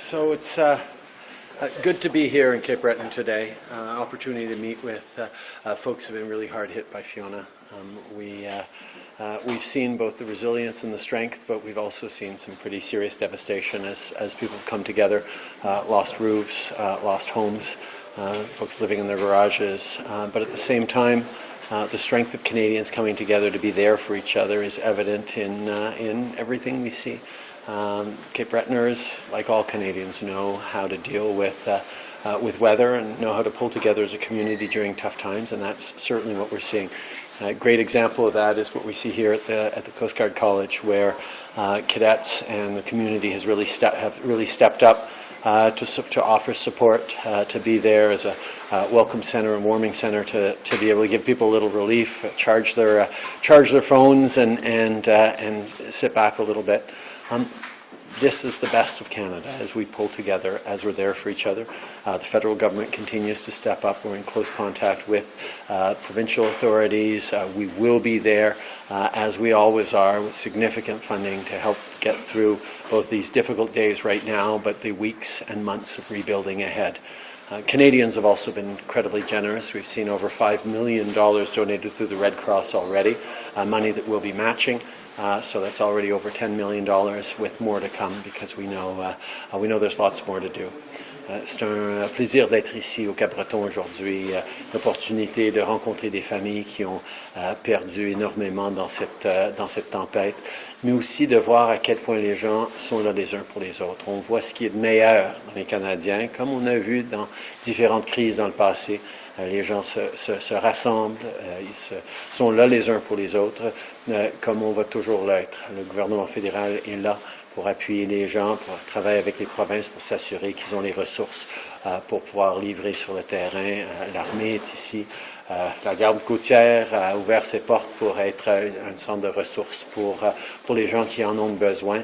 So it's good to be here in Cape Breton today. Opportunity to meet with folks who have been really hard hit by Fiona. We've seen both the resilience and the strength, but we've also seen some pretty serious devastation as people have come together, lost roofs, lost homes, folks living in their garages. But at the same time, the strength of Canadians coming together to be there for each other is evident in everything we see. Cape Bretoners, like all Canadians, know how to deal with weather and know how to pull together as a community during tough times, and that's certainly what we're seeing. A great example of that is what we see here at the Coast Guard College, where cadets and the community have really stepped up to offer support, to be there as a welcome center and warming center to be able to give people a little relief, charge their phones and sit back a little bit. This is the best of Canada as we pull together, as we're there for each other. The federal government continues to step up. We're in close contact with provincial authorities. We will be there, as we always are, with significant funding to help get through both these difficult days right now, but the weeks and months of rebuilding ahead. Canadians have also been incredibly generous. We've seen over $5 million donated through the Red Cross already, money that we'll be matching. So that's already over $10 million, with more to come, because we know there's lots more to do. C'est un plaisir d'être ici au Cap-Breton aujourd'hui, l'opportunité de rencontrer des familles qui ont perdu énormément dans cette tempête, mais aussi de voir à quel point les gens sont là les uns pour les autres. On voit ce qui est de meilleur dans les Canadiens, comme on a vu dans différentes crises dans le passé. Les gens se rassemblent, ils sont là les uns pour les autres, comme on va toujours l'être. Le gouvernement fédéral est là pour appuyer les gens, pour travailler avec les provinces, pour s'assurer qu'ils ont les ressources pour pouvoir livrer sur le terrain. L'armée est ici. La garde côtière a ouvert ses portes pour être un centre de ressources pour les gens qui en ont besoin.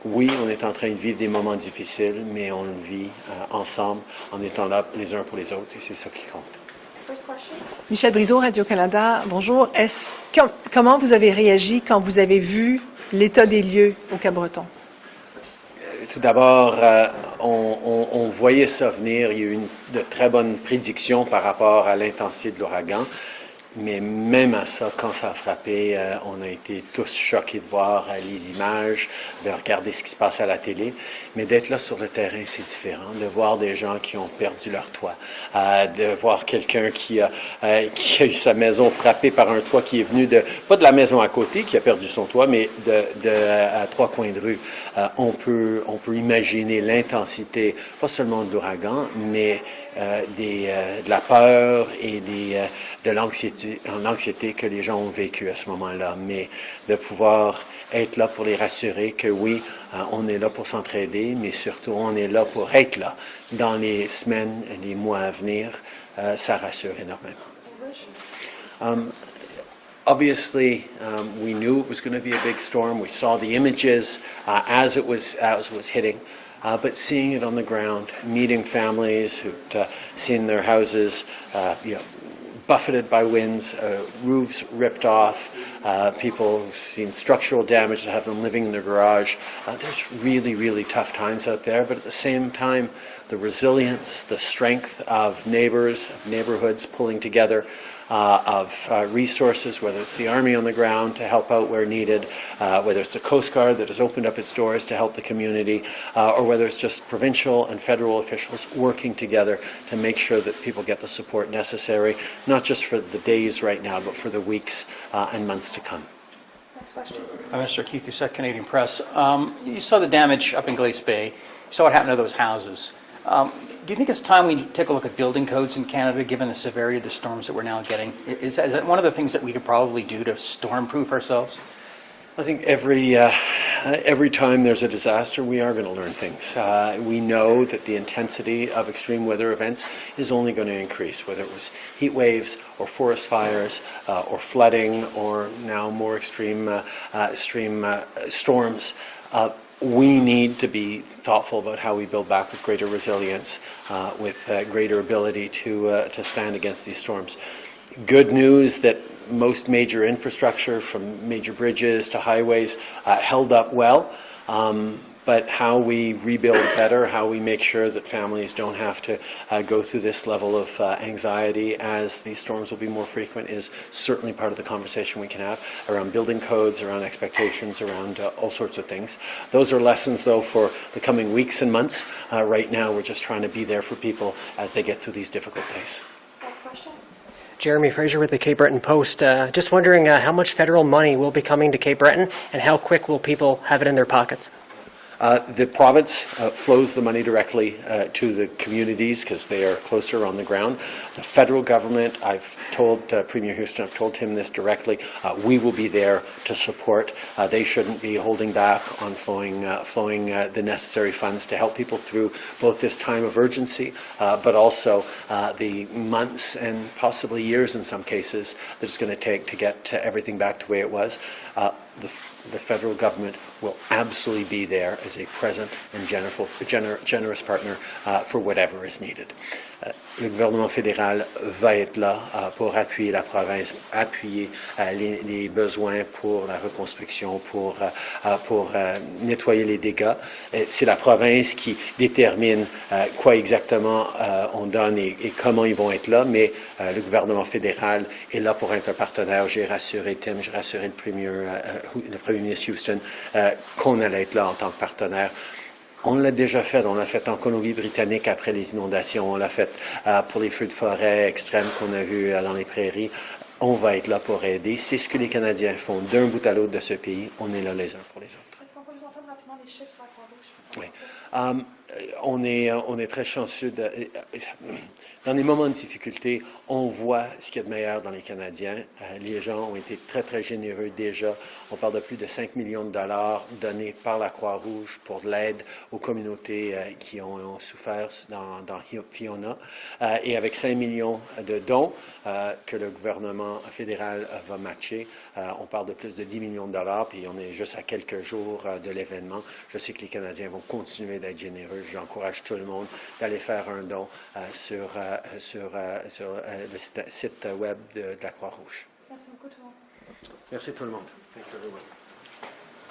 Oui, on est en train de vivre des moments difficiles, mais on le vit ensemble, en étant là les uns pour les autres, et c'est ça qui compte. Michel Brideau, Radio-Canada, bonjour. Comment vous avez réagi quand vous avez vu l'état des lieux au Cap-Breton? Tout d'abord, on voyait ça venir. Il y a eu de très bonnes prédictions par rapport à l'intensité de l'ouragan. Mais même à ça, quand ça a frappé, on a été tous choqués de voir les images, de regarder ce qui se passe à la télé. Mais d'être là sur le terrain, c'est différent. De voir des gens qui ont perdu leur toit, de voir quelqu'un qui a eu sa maison frappée par un toit qui est venu pas de la maison à côté, qui a perdu son toit, mais à 3 coins de rue. On peut imaginer l'intensité, pas seulement de l'ouragan, mais de la peur et de l'anxiété que les gens ont vécu à ce moment-là, mais de pouvoir être là pour les rassurer que oui, on est là pour s'entraider, mais surtout on est là pour être là dans les semaines et les mois à venir, ça rassure énormément. Obviously, we knew it was going to be a big storm. We saw the images as it was hitting. But seeing it on the ground, meeting families who'd seen their houses, buffeted by winds, roofs ripped off, people who've seen structural damage that have them living in their garage. There's really, really tough times out there, but at the same time, the resilience, the strength of neighbors, of neighborhoods pulling together, of resources, whether it's the Army on the ground to help out where needed, whether it's the Coast Guard that has opened up its doors to help the community, or whether it's just provincial and federal officials working together to make sure that people get the support necessary, not just for the days right now, but for the weeks and months to come. Next question. Mr. Keith Doucette, Canadian Press. You saw the damage up in Glace Bay. You saw what happened to those houses. Do you think it's time we take a look at building codes in Canada, given the severity of the storms that we're now getting? Is that one of the things that we could probably do to storm-proof ourselves? I think every time there's a disaster, we are going to learn things. We know that the intensity of extreme weather events is only going to increase, whether it was heat waves or forest fires or flooding or now more extreme storms. We need to be thoughtful about how we build back with greater resilience, with greater ability to stand against these storms. Good news that most major infrastructure, from major bridges to highways, held up well. but how we rebuild better, how we make sure that families don't have to go through this level of anxiety as these storms will be more frequent is certainly part of the conversation we can have around building codes, around expectations, around all sorts of things. Those are lessons, though, for the coming weeks and months. Right now, we're just trying to be there for people as they get through these difficult days. Last question. Jeremy Fraser with the Cape Breton Post. Just wondering how much federal money will be coming to Cape Breton and how quick will people have it in their pockets? The province flows the money directly to the communities because they are closer on the ground. The federal government, I've told Premier Houston, I've told him this directly, we will be there to support. They shouldn't be holding back on flowing the necessary funds to help people through both this time of urgency, but also the months and possibly years in some cases that it's going to take to get everything back to the way it was. The federal government will absolutely be there as a present and generous partner for whatever is needed. Le gouvernement fédéral va être là pour appuyer la province, appuyer les besoins pour la reconstruction, pour nettoyer les dégâts. C'est la province qui détermine quoi exactement on donne et comment ils vont être là, mais le gouvernement fédéral est là pour être un partenaire. J'ai rassuré Tim, j'ai rassuré le Premier ministre Houston qu'on allait être là en tant que partenaire. On l'a déjà fait, on l'a fait en Colombie-Britannique après les inondations, on l'a fait pour les feux de forêt extrêmes qu'on a vus dans les prairies. On va être là pour aider. C'est ce que les Canadiens font d'un bout à l'autre de ce pays. On est là les uns pour les autres. Est-ce qu'on peut nous entendre rapidement les chiffres sur la Croix-Rouge? Oui. On est très chanceux. Dans des moments de difficulté, on voit ce qu'il y a de meilleur dans les Canadiens. Les gens ont été très, très généreux déjà. On parle de plus de 5 millions de dollars donnés par la Croix-Rouge pour l'aide aux communautés qui ont souffert dans Fiona. Et avec 5 millions de dons que le gouvernement fédéral va matcher, on parle de plus de 10 millions de dollars, puis on est juste à quelques jours de l'événement. Je sais que les Canadiens vont continuer d'être généreux. J'encourage tout le monde d'aller faire un don sur le site web de la Croix-Rouge. Merci beaucoup tout le monde. Merci tout le monde. Thank you everyone.